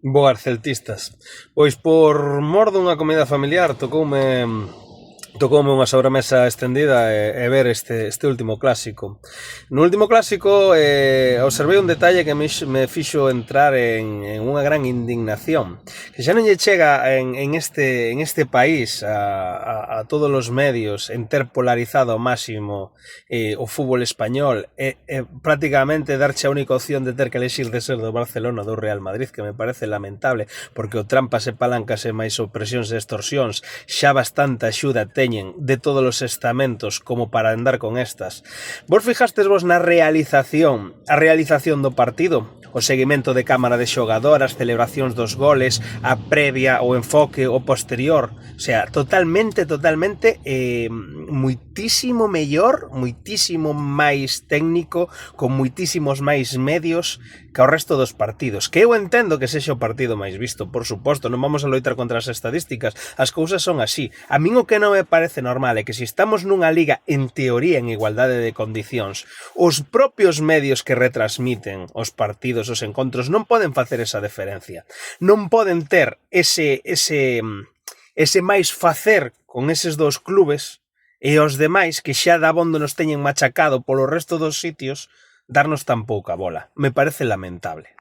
Boas celtistas. Pois por mor dunha comida familiar tocoume unha sobremesa estendida e ver este último clásico. No último clásico observei un detalle que me fixo entrar en unha gran indignación. Que xa non lle chega en este país a todos os medios en ter polarizado ao máximo o fútbol español e prácticamente darche a única opción de ter que elexir de ser do Barcelona ou do Real Madrid, que me parece lamentable, porque o trampas e palancas e máis opresións e extorsións xa bastante axuda teñen de todos os estamentos como para andar con estas. Vos fijastes vos na a realización do partido? O seguimento de cámara de xogador, as celebracións dos goles, a previa, o enfoque, o posterior, o sea, totalmente, moitísimo mellor, moitísimo máis técnico, con moitísimos máis medios que o resto dos partidos, que eu entendo que sexa o partido máis visto, por suposto, non vamos a loitar contra as estadísticas, as cousas son así. A min o que non me parece normal é que se estamos nunha liga en teoría en igualdade de condicións, os propios medios que retransmiten os partidos, os encontros, non poden facer esa deferencia. Non poden ter ese máis facer con eses dos clubes e os demais que xa dabondo nos teñen machacado polo resto dos sitios darnos tan pouca bola. Me parece lamentable.